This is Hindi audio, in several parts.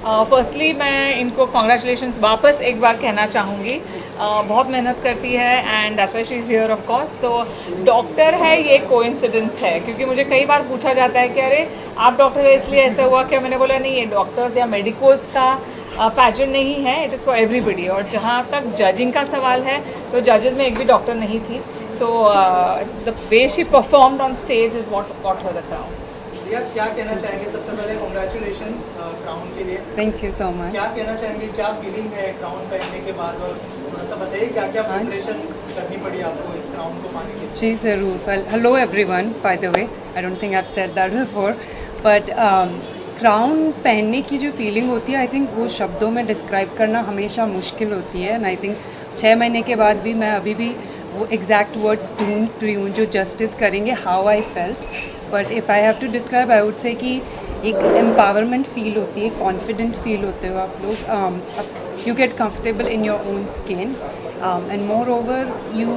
फर्स्टली मैं इनको कॉन्ग्रेचुलेशंस वापस एक बार कहना चाहूँगी। बहुत मेहनत करती है and that's why she is here of course. So doctor है ये कोइंसिडेंस है, क्योंकि मुझे कई बार पूछा जाता है कि अरे आप डॉक्टर है इसलिए ऐसा हुआ क्या। मैंने बोला नहीं, ये डॉक्टर्स या मेडिकोस का पैजन नहीं है, इट इज़ फॉर एवरीबडी। और जहाँ तक जजिंग का सवाल है तो जजेस में एक भी डॉक्टर नहीं थी, तो the way she performed on stage is what got her the crown. क्या कहना चाहेंगे? सबसे पहले कॉन्ग्रेचुलेशंस क्राउन के लिए। Thank you so much. क्या कहना चाहेंगे, क्या फीलिंग है क्राउन पहनने के बाद, और थोड़ा सा बताइए क्या क्या प्रिपरेशन करनी पड़ी आपको इस क्राउन को पाने के लिए? जी ज़रूर। Well hello everyone, by the way I don't think I have said that before, but crown पहनने की जो फीलिंग होती है आई थिंक वो शब्दों में डिस्क्राइब करना हमेशा मुश्किल होती है। एंड आई थिंक 6 महीने के बाद भी मैं अभी भी वो एग्जैक्ट वर्ड्स ढूंढ रही हूँ जो जस्टिस करेंगे how I felt. But if I have to describe I would say कि एक एम्पावरमेंट फील होती है, कॉन्फिडेंट फील होते हो आप लोग। You get comfortable in your own skin and moreover you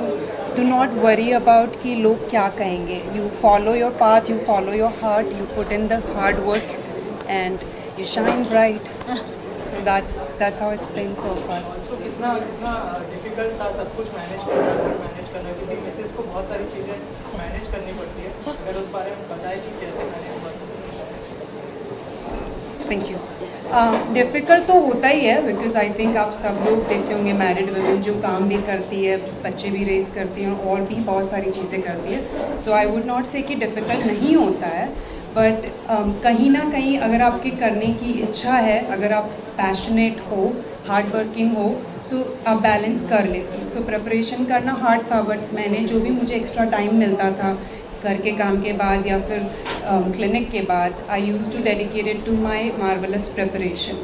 do not worry about कि लोग क्या कहेंगे। You follow your path, you follow your heart, you put in the hard work and you shine bright. So that's how it's been so far. Also कितना कितना डिफिकल्ट था सब कुछ मैनेज करना, क्योंकि मिसेस को बहुत सारी चीज़ें मैनेज करनी पड़ती है। अगर उस बारे में बताएं कि कैसे मैनेज हुआ सब कुछ। Thank you. डिफ़िकल्ट तो होता ही है, बिकॉज आई थिंक आप सब लोग देखते होंगे मैरिड वुमेन जो काम भी करती है, बच्चे भी रेस करती हैं और भी बहुत सारी चीज़ें करती है। सो आई वुड नॉट से कि डिफ़िकल्ट नहीं होता है, बट कहीं ना कहीं अगर आपके करने की इच्छा है, अगर आप पैशनेट हो, हार्ड वर्किंग हो, सो आप बैलेंस कर लेते हो। सो प्रिपरेशन करना हार्ड था, बट मैंने जो भी मुझे एक्स्ट्रा टाइम मिलता था घर के काम के बाद या फिर क्लिनिक के बाद, I use to dedicated to my marvellous preparation.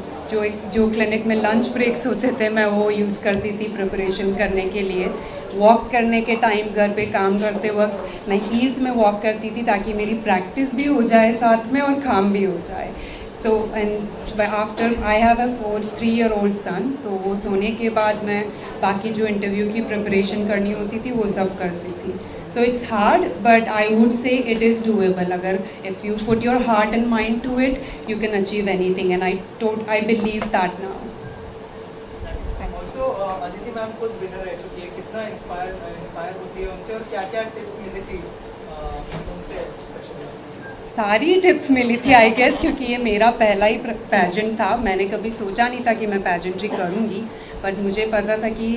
जो क्लिनिक में लंच ब्रेक्स होते थे मैं वो यूज़ करती थी प्रिपरेशन करने के लिए। वॉक करने के टाइम घर पे काम करते वक्त मैं हील्स में वॉक करती थी ताकि मेरी प्रैक्टिस भी हो जाए साथ में और काम भी हो जाए। So and after I have a 3-year-old सन, तो वो सोने के बाद मैं बाकी जो इंटरव्यू की प्रिपरेशन करनी होती थी वो सब करती थी। So it's hard, but I would say it is doable. अगर if you put your heart and mind to it, you can achieve anything, and I believe that now. Also Aditi ma'am खुद विनर रह चुकी है, कितना इंस्पायर होती है उनसे, और क्या क्या टिप्स मिली थी उनसे स्पेशली? सारी टिप्स मिली थी आई गेस, क्योंकि ये मेरा पहला ही पैजेंट था। मैंने कभी सोचा नहीं था कि मैं पैजेंट्री करूँगी, बट मुझे पता था कि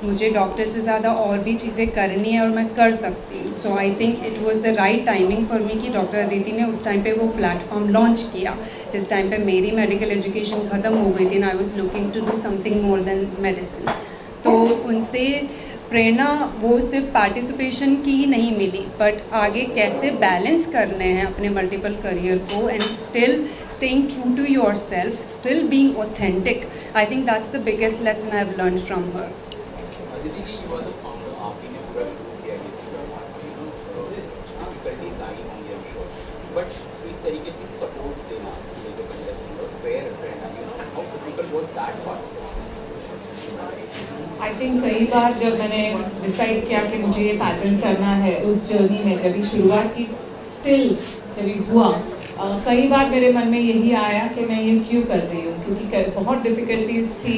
मुझे डॉक्टर से ज़्यादा और भी चीज़ें करनी है और मैं कर सकती हूँ। So I think it was the right timing for me कि डॉक्टर अदिति ने उस टाइम पे वो प्लेटफॉर्म लॉन्च किया जिस टाइम पे मेरी मेडिकल एजुकेशन ख़त्म हो गई थी and I was looking to do something more than medicine. तो उनसे प्रेरणा वो सिर्फ पार्टिसिपेशन की ही नहीं मिली, बट आगे कैसे बैलेंस करने हैं अपने मल्टीपल करियर को and still staying true to yourself, still being authentic. I think that's the biggest lesson I have learn from her. Aditi ji, you are the founder, आपने पूरा शुरू किया ये डिफिकल्टीज आई होंगी आई एम श्योर, बट एक तरीके से सपोर्ट देना जो कंटेस्टेंट और fair how difficult was that part? I think कई बार जब मैंने डिसाइड किया कि मुझे ये पैटर्न करना है, उस जर्नी में जब शुरुआत की टिल जब ये हुआ, कई बार मेरे मन में यही आया कि मैं ये क्यों कर रही हूँ, क्योंकि बहुत डिफ़िकल्टीज थी,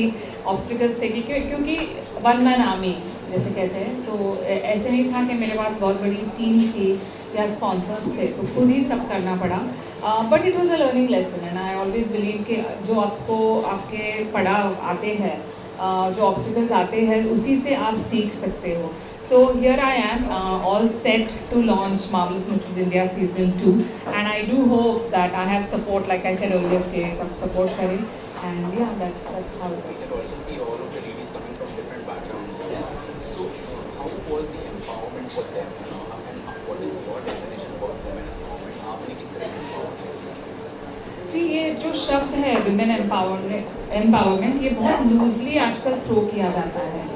ऑब्स्टिकल्स थे, क्योंकि वन मैन आर्मी जैसे कहते हैं। तो ऐसे नहीं था कि मेरे पास बहुत बड़ी टीम थी या स्पॉन्सर्स थे, तो खुद ही सब करना पड़ा। But it was a learning lesson and I always believe कि जो आपको आपके पड़ाव आते हैं, जो ऑब्स्टिकल्स आते हैं, उसी से आप सीख सकते हो। So here I am, all set to launch Marvelous Mrs. India Season 2, and I do hope that I have support, like I said earlier, के सब support करें, and yeah, that's how it We is. can also see all of the ladies coming from different backgrounds. So how was the empowerment for them, and what is your definition for women empowerment? आपने किस तरह से empower किया? जी, ये जो शब्द है विमेन एम्पावरमेंट, ये बहुत लूजली आजकल थ्रो किया जाता है।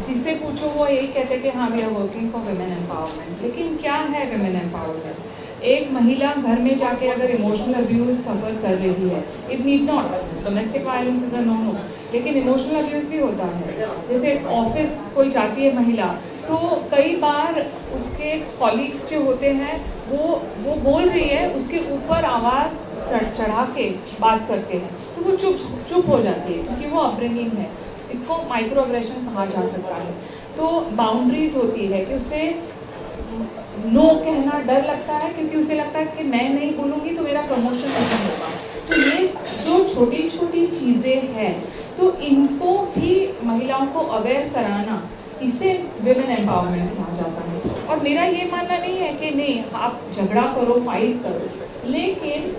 जिससे पूछो वो यही कहते हैं कि हाँ we are working for women empowerment, लेकिन क्या है विमेन एम्पावरमेंट? एक महिला घर में जाके अगर इमोशनल अब्यूज़ सफ़र कर रही है, it need not, domestic violence is a no, लेकिन इमोशनल अब्यूज़ भी होता है। जैसे ऑफिस कोई जाती है महिला, तो कई बार उसके कॉलीग्स जो होते हैं वो बोल रही है, उसके ऊपर आवाज़ चढ़ा के बात करते हैं तो वो चुप हो जाती है, क्योंकि वो अपब्रिंगिंग है। इसको माइक्रो अग्रेशन कहा जा सकता है। तो बाउंड्रीज होती है कि उसे नो कहना डर लगता है, क्योंकि उसे लगता है कि मैं नहीं बोलूँगी तो मेरा प्रमोशन नहीं होगा। तो ये जो छोटी छोटी चीज़ें हैं, तो इनको भी महिलाओं को अवेयर कराना, इसे विमेन एम्पावरमेंट कहा जाता है। और मेरा ये मानना नहीं है कि नहीं आप झगड़ा करो, फाइट करो, लेकिन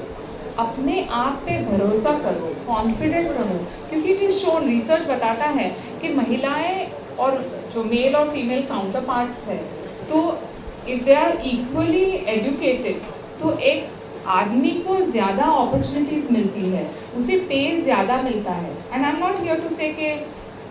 अपने आप पे भरोसा करो, कॉन्फिडेंट रहो, क्योंकि इट इज शोन, रिसर्च बताता है कि महिलाएं और जो मेल और फीमेल काउंटर पार्ट्स है, तो if they are equally educated, तो एक आदमी को ज़्यादा अपॉर्चुनिटीज़ मिलती है, उसे पे ज़्यादा मिलता है। And I am not here to say कि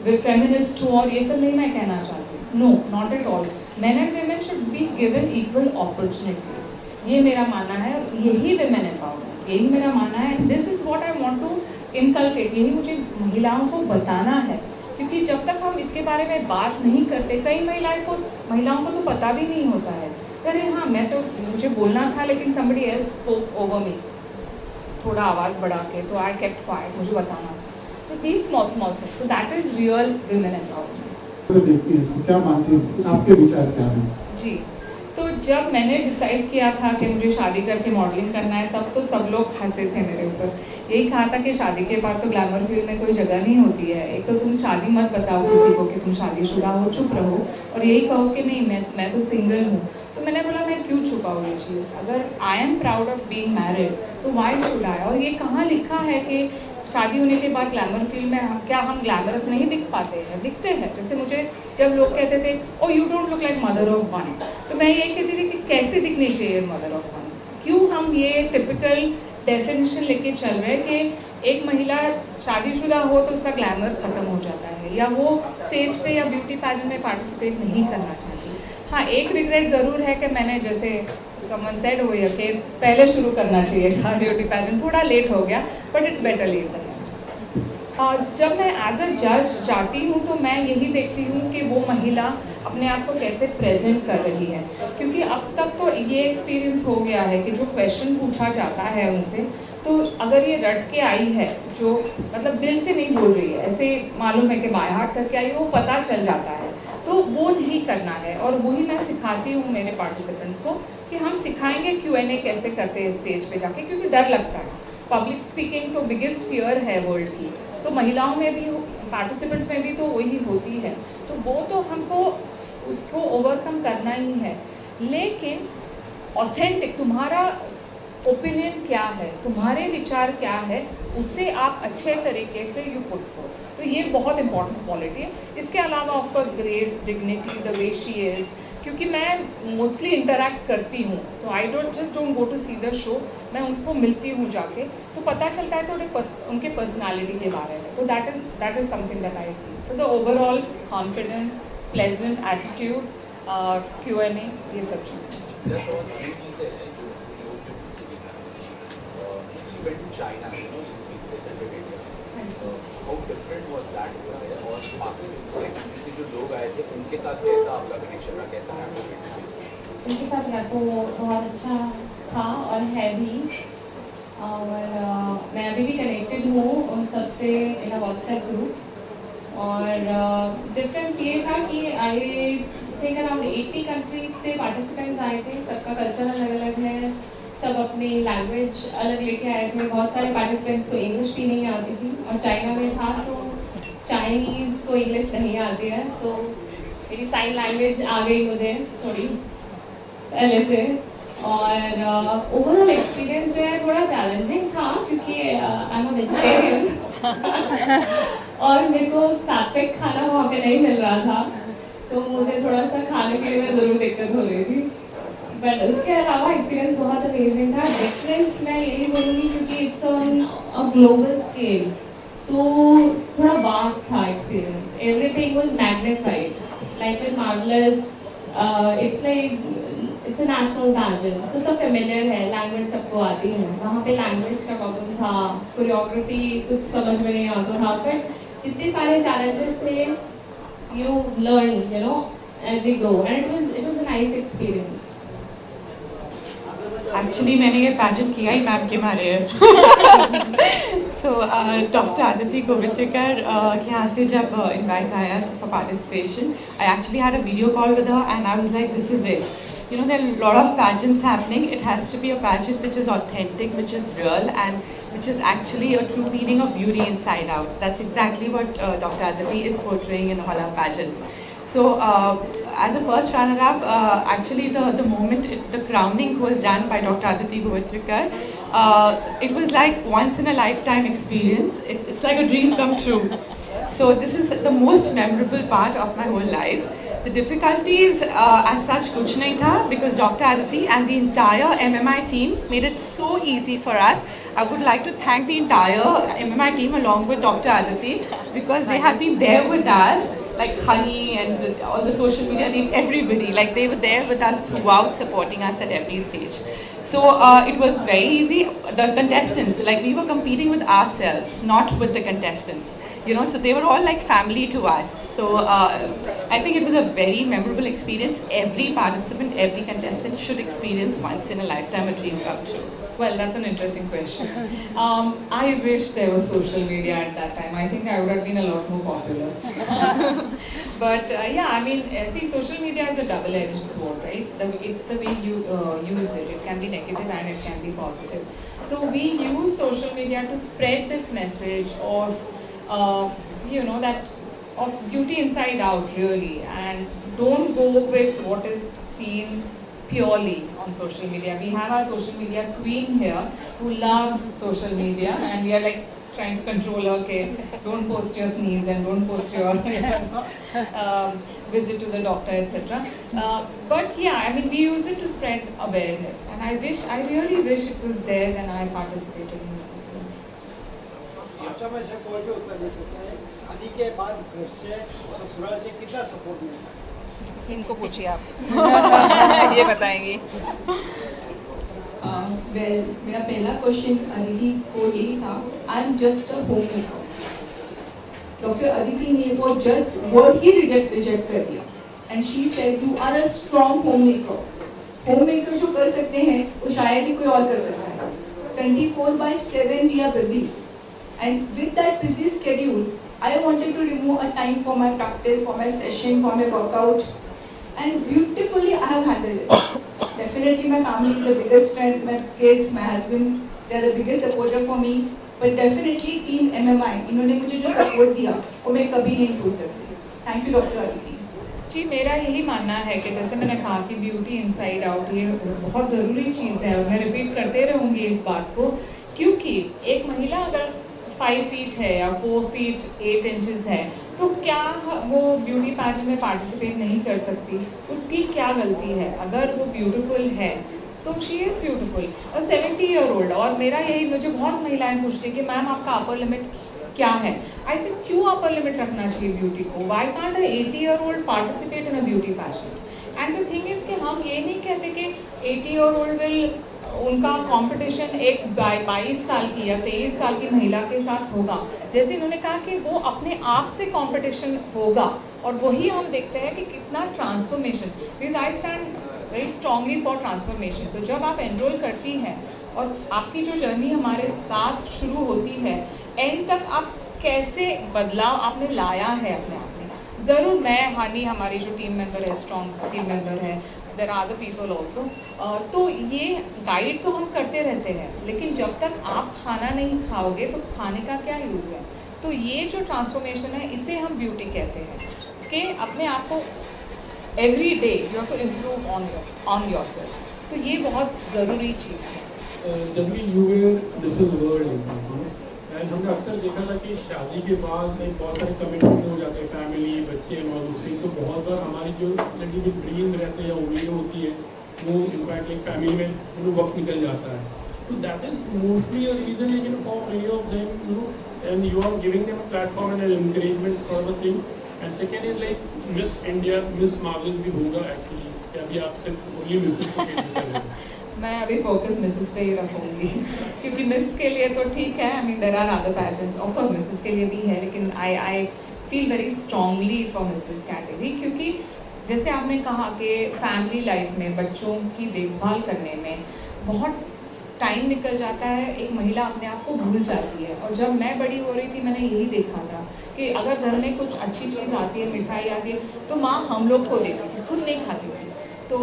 वे फेमिनिस्ट हूँ और ये सब नहीं मैं कहना चाहती, no not at all. Men and women should be given equal opportunities, ये मेरा मानना है। यही विमेन एम्पावरमेंट, यही मेरा मानना है। This is what I want to inculcate, यही मुझे महिलाओं को बताना है, क्योंकि जब तक हम इसके बारे में बात नहीं करते, कई महिलाओं को तो पता भी नहीं होता है, अरे हाँ मैं तो, मुझे बोलना था लेकिन somebody else spoke over me, थोड़ा आवाज़ बढ़ा के, तो I kept quiet, मुझे बताना था। तो these small things, so that is real women empowerment। देखती हैं इसको, क्या मानती हैं, आपके विचार क्या हैं? जी, तो जब मैंने डिसाइड किया था कि मुझे शादी करके मॉडलिंग करना है, तब तो सब लोग हंसे थे मेरे ऊपर, यही कहा था कि शादी के बाद तो ग्लैमर फील्ड में कोई जगह नहीं होती है, एक तो तुम शादी मत बताओ किसी को कि तुम शादीशुदा हो, चुप रहो, और यही कहो कि नहीं मैं तो सिंगल हूँ। तो मैंने बोला मैं क्यों छुपाऊँ ये चीज़, अगर I am proud of being married तो वाई शुड आई। और ये कहाँ लिखा है कि शादी होने के बाद ग्लैमर फील्ड में क्या हम ग्लैमरस नहीं दिख पाते हैं? दिखते हैं। जैसे मुझे जब लोग कहते थे oh you don't look like mother of one, तो मैं ये कहती थी कि कैसे दिखनी चाहिए मदर ऑफ वन। क्यों हम ये टिपिकल डेफिनेशन लेके चल रहे हैं कि एक महिला शादीशुदा हो तो उसका ग्लैमर ख़त्म हो जाता है, या वो स्टेज पे या ब्यूटी पैजेंट में पार्टिसिपेट नहीं करना चाहती। हाँ, एक रिग्रेट ज़रूर है कि मैंने, जैसे समवन सेड हो या कि पहले शुरू करना चाहिए था ब्यूटी पैजेंट, थोड़ा लेट हो गया, but it's better late than never. जब मैं एज अ जज जाती हूँ तो मैं यही देखती हूँ कि वो महिला अपने आप को कैसे प्रेजेंट कर रही है, क्योंकि अब तक तो ये एक्सपीरियंस हो गया है कि जो क्वेश्चन पूछा जाता है उनसे, तो अगर ये रट के आई है, जो मतलब दिल से नहीं बोल रही है, ऐसे मालूम है कि बाय हार्ट करके आई, वो पता चल जाता है, तो वो नहीं करना है। और वही मैं सिखाती हूँ मेरे पार्टिसिपेंट्स को कि हम सिखाएंगे Q&A कैसे करते हैं स्टेज पे जाके, क्योंकि डर लगता है। पब्लिक स्पीकिंग तो बिगेस्ट फियर है वर्ल्ड की, तो महिलाओं में भी, पार्टिसिपेंट्स में भी तो वही होती है, तो वो तो हमको उसको ओवरकम करना ही है। लेकिन ऑथेंटिक, तुम्हारा ओपिनियन क्या है, तुम्हारे विचार क्या है, उससे आप अच्छे तरीके से यू पुट फोर्थ, तो ये बहुत इंपॉर्टेंट क्वालिटी है। इसके अलावा of course grace, dignity, the way she is, क्योंकि मैं मोस्टली इंटरेक्ट करती हूँ, तो I don't go to see the show, मैं उनको मिलती हूँ जाके, तो पता चलता है थोड़े उनके पर्सनालिटी के बारे में, तो that is something that I see. So the overall confidence, pleasant attitude, Q&A, ये सब चीज़ें। Even China, you represented India. So how different was that over there? और बाकी दूसरे कंट्री से जो लोग आए थे, उनके साथ कैसा आपका कनेक्शन रहा, कैसा रहा? उनके साथ रैपो बहुत अच्छा था और है भी, और मैं अभी भी कनेक्टेड हूँ उन सबसे इन अ व्हाट्सएप ग्रुप। और डिफरेंस ये था कि आई थिंक अराउंड 80 कंट्रीज से पार्टिसिपेंट्स आए थे, सबका कल्चर अलग अलग है, सब अपनी लैंग्वेज अलग लेके आए थे। बहुत सारे पार्टिसिपेंट्स को इंग्लिश भी नहीं आती थी, और चाइना में था तो चाइनीज़ को इंग्लिश नहीं आती है, तो मेरी साइन लैंग्वेज आ गई मुझे थोड़ी पहले से। और ओवरऑल एक्सपीरियंस जो है थोड़ा चैलेंजिंग था, क्योंकि आई एम अ वेजिटेरियन और मेरे को सात्विक खाना वहाँ पे नहीं मिल रहा था, तो मुझे थोड़ा सा खाने पीने में ज़रूर दिक्कत हो रही थी। बट उसके अलावा एक्सपीरियंस बहुत अमेजिंग था। डिफरेंस मैं यही बोलूँगी क्योंकि it's on a global scale, तो थोड़ा वास्ट था experience. Everything was magnified, life is marvellous, it's a national pageant, तो सब फेमिलियर है, लैंग्वेज सबको आती है। वहाँ पे लैंग्वेज का प्रॉब्लम था, कोरियोग्राफी कुछ समझ में नहीं आता था, बट जितने सारे चैलेंजेस थे you learn, as you go, and it was a nice experience. Actually मैंने ये पैजेंट किया ही मैम के मारे है सो डॉक्टर आदिति गोवित्रिकर के यहाँ से जब इनवाइट आया for participation I actually had a video call with her and I was like this is it. You know, there are a lot of pageants happening. It has to be a pageant which is authentic, which is real, and which is actually a true meaning of beauty inside out. That's exactly what Dr. Aditi is portraying in all our pageants. So, as a first runner-up, actually the moment the crowning was done by Dr. Aditi Govitrikar, it was like once in a lifetime experience. It's like a dream come true. So this is the most memorable part of my whole life. The difficulties as such kuch nahi tha because Dr. Aditi and the entire MMI team made it so easy for us. I would like to thank the entire MMI team along with Dr. Aditi because they have been there with us, like Honey and all the social media team, everybody, like they were there with us throughout, supporting us at every stage. So it was very easy. The contestants, like we were competing with ourselves, not with the contestants. You know, so they were all like family to us. So I think it was a very memorable experience. Every participant, every contestant should experience once in a lifetime a dream come true. Well, that's an interesting question. I wish there was social media at that time. I think I would have been a lot more popular. But yeah, I mean, see, social media is a double-edged sword, right? It's the way you use it. It can be negative and it can be positive. So we use social media to spread this message of, you know, that of beauty inside out, really, and don't go with what is seen purely on social media. We have our social media queen here who loves social media, and we are like trying to control her. Okay, don't post your sneeze and don't post your visit to the doctor, etc. But yeah, I mean, we use it to spread awareness, and I really wish it was there when I participated in Mrs. World. अच्छा, मैं से कोई भी उत्तर दे सकता है. शादी के बाद घर से ससुराल से कितना सपोर्ट मिलता है? इनको पूछिए आप ये बताएंगी. वेल, मेरा पहला क्वेश्चन अदिति को यही था. I am just a homemaker. Doctor Aditi ने वो जस्ट वर्ड ही रिजेक्ट कर दिया and she said you are a strong homemaker. Homemaker जो कर सकते हैं वो शायद ही कोई और कर सकता है. 24/7 we are busy. And with that busy schedule, I wanted to remove a time for my practice, for my session, for my workout, and beautifully I have handled it. Definitely my family is the biggest strength, my kids, my husband, they are the biggest supporter for me. But definitely team MMI, इन्होंने मुझे जो support दिया, वो मैं कभी नहीं भूल सकती. Thank you Dr. Aditi. जी, मेरा यही मानना है कि जैसे मैंने कहा कि ब्यूटी इनसाइड आउट ये बहुत ज़रूरी चीज़ है और मैं रिपीट करते रहूँगी इस बात को, क्योंकि एक महिला अगर 5 फीट है या 4 फीट 8 इंचेस है तो क्या वो ब्यूटी पैजेंट में पार्टिसिपेट नहीं कर सकती? उसकी क्या गलती है? अगर वो ब्यूटीफुल है तो शी इज़ ब्यूटीफुल. और 70 ईयर ओल्ड, और मेरा यही, मुझे बहुत महिलाएं पूछती हैं कि मैम आपका अपर लिमिट क्या है? आई से क्यों अपर लिमिट रखना चाहिए ब्यूटी को? Why can't uh 80 year old participate in a beauty pageant? And the thing is कि हम ये नहीं कहते कि 80 ईयर ओल्ड विल उनका कंपटीशन एक 22 साल की या 23 साल की महिला के साथ होगा. जैसे इन्होंने कहा कि वो अपने आप से कंपटीशन होगा और वही हम देखते हैं कि कितना transformation. Because I stand very strongly for transformation. तो जब आप एनरोल करती हैं और आपकी जो जर्नी हमारे साथ शुरू होती है, एंड तक आप कैसे बदलाव आपने लाया है अपने आप में. ज़रूर मैं, हनी हमारी जो टीम मेंबर है, स्ट्रॉन्ग टीम मेंबर है, there are other people also, तो ये गाइड तो हम करते रहते हैं, लेकिन जब तक आप खाना नहीं खाओगे तो खाने का क्या यूज़ है. तो ये जो ट्रांसफॉर्मेशन है इसे हम ब्यूटी कहते हैं कि अपने आप को every day you have to improve on yourself. तो ये बहुत ज़रूरी चीज़ है. जब भी you this is world and हमने अक्सर देखा था कि शादी के बाद में बहुत सारे कमिटमेंट हो जाते हैं, फैमिली, बच्चे और दूसरी. तो बहुत बार हमारी जो लड़की ड्रीम रहते हैं या उम्मीद होती है वो इनफैक्ट एक फैमिली में वक्त निकल जाता है. तो that is mostly a reason for many of them, and you are giving them a platform and encouragement for the thing. And second is like Miss India, Miss Marvels भी होगा एक्चुअली, या अभी आप सिर्फ ओनली मिसेस को कैटर कर रहे हैं? मैं अभी फोकस मिसेस पे ही रखूँगी क्योंकि मिस के लिए तो ठीक है, I mean there are other pageants, of course Mrs के लिए भी है, लेकिन I feel very strongly for Mrs category. क्योंकि जैसे आपने कहा कि फैमिली लाइफ में बच्चों की देखभाल करने में बहुत टाइम निकल जाता है, एक महिला अपने आप को भूल जाती है। और जब मैं बड़ी हो रही थी मैंने यही देखा था कि अगर घर में कुछ अच्छी चीज़ आती है, मिठाई आती है, तो माँ हम लोग को देती थी, खुद नहीं खाती थी। तो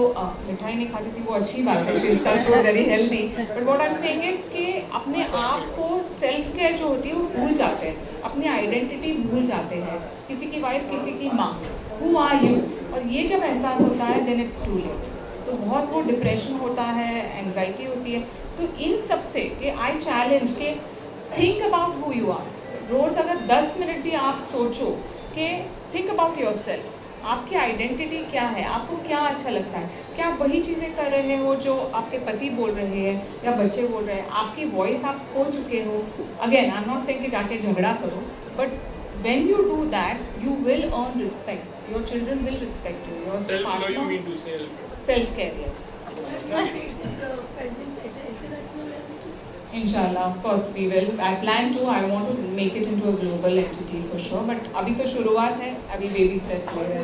मिठाई नहीं खाती थी वो अच्छी बात है, she is very healthy, but what I am saying is कि अपने आप को सेल्फ केयर जो होती है वो भूल जाते हैं, अपनी आइडेंटिटी भूल जाते हैं। किसी की वाइफ, किसी की माँ, हु आर यू, और ये जब एहसास होता है देन इट्स टू लेट। तो बहुत वो डिप्रेशन होता है, एंग्जाइटी होती है। तो इन सब से कि आई चैलेंज के think about who you are. रोज़ अगर 10 मिनट भी आप सोचो कि थिंक अबाउट योर सेल्फ, आपकी आइडेंटिटी क्या है, आपको क्या अच्छा लगता है, क्या आप वही चीज़ें कर रहे हो जो आपके पति बोल रहे हैं या बच्चे बोल रहे हैं, आपकी वॉइस आप खो चुके हो। Again I am not saying कि जाके झगड़ा करो, but when you do that you will earn respect, your children will respect you, your Self-love, you mean partner, to say? self-care, yes. Inshallah, of course we will. I plan to. I want to make it into a global entity for sure. But अभी तो शुरुआत है, अभी baby steps ले रहे हैं.